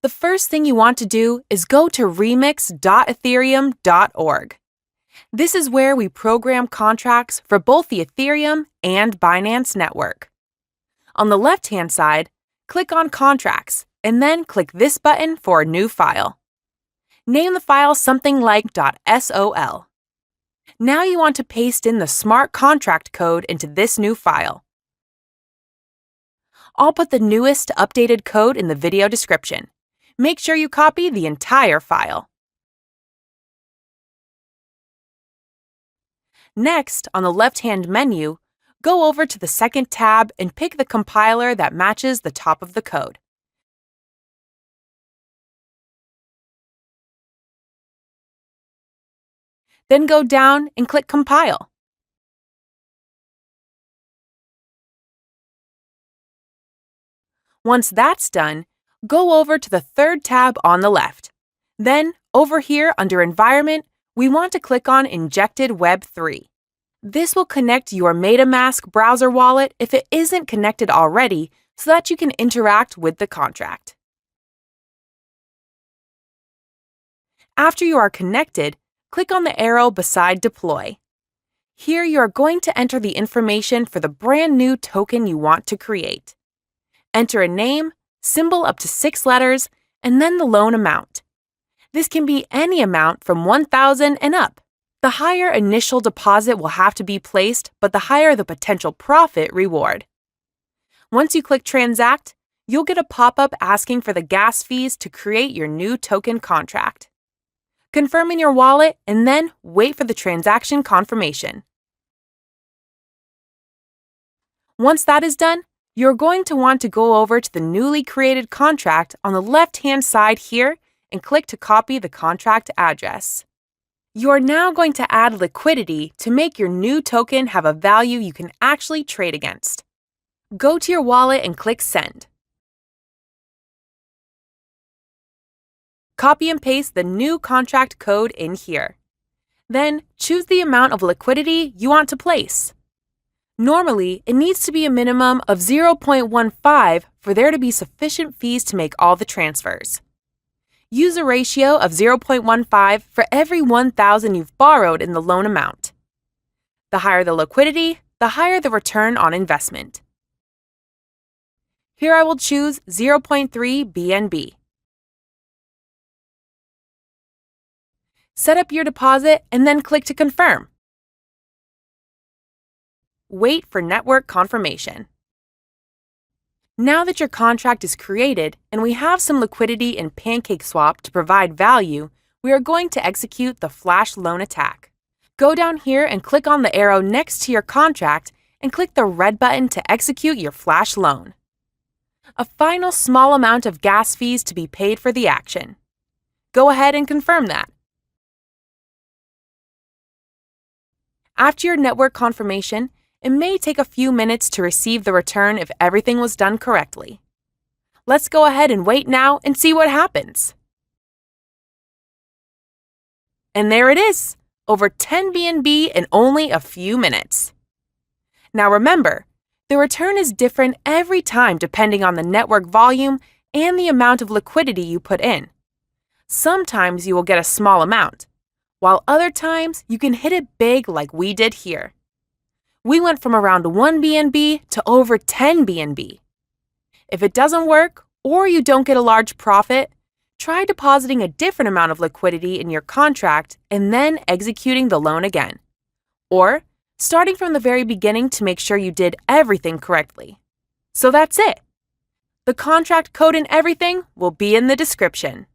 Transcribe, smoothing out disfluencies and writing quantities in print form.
the first thing you want to do is go to remix.ethereum.org. This is where we program contracts for both the Ethereum and Binance network. On the left-hand side, click on Contracts, and then click this button for a new file. Name the file something like .sol. Now you want to paste in the smart contract code into this new file. I'll put the newest updated code in the video description. Make sure you copy the entire file. Next, on the left-hand menu, go over to the second tab and pick the compiler that matches the top of the code. Then go down and click Compile. Once that's done, go over to the third tab on the left. Then, over here under Environment, we want to click on Injected Web 3. This will connect your Metamask browser wallet if it isn't connected already so that you can interact with the contract. After you are connected, click on the arrow beside Deploy. Here you are going to enter the information for the brand new token you want to create. Enter a name, symbol up to 6 letters, and then the loan amount. This can be any amount from $1,000 and up. The higher initial deposit will have to be placed, but the higher the potential profit reward. Once you click Transact, you'll get a pop-up asking for the gas fees to create your new token contract. Confirm in your wallet and then wait for the transaction confirmation. Once that is done, you're going to want to go over to the newly created contract on the left-hand side here and click to copy the contract address. You are now going to add liquidity to make your new token have a value you can actually trade against. Go to your wallet and click Send. Copy and paste the new contract code in here. Then choose the amount of liquidity you want to place. Normally, it needs to be a minimum of 0.15 for there to be sufficient fees to make all the transfers. Use a ratio of 0.15 for every 1,000 you've borrowed in the loan amount. The higher the liquidity, the higher the return on investment. Here I will choose 0.3 BNB. Set up your deposit and then click to confirm. Wait for network confirmation. Now that your contract is created and we have some liquidity in PancakeSwap to provide value, we are going to execute the Flash Loan attack. Go down here and click on the arrow next to your contract and click the red button to execute your Flash Loan. A final small amount of gas fees to be paid for the action. Go ahead and confirm that. After your network confirmation, it may take a few minutes to receive the return if everything was done correctly. Let's go ahead and wait now and see what happens. And there it is, over 10 BNB in only a few minutes. Now remember, the return is different every time depending on the network volume and the amount of liquidity you put in. Sometimes you will get a small amount, while other times you can hit it big like we did here. We went from around 1 BNB to over 10 BNB. If it doesn't work or you don't get a large profit, try depositing a different amount of liquidity in your contract and then executing the loan again. Or starting from the very beginning to make sure you did everything correctly. So that's it. The contract code and everything will be in the description.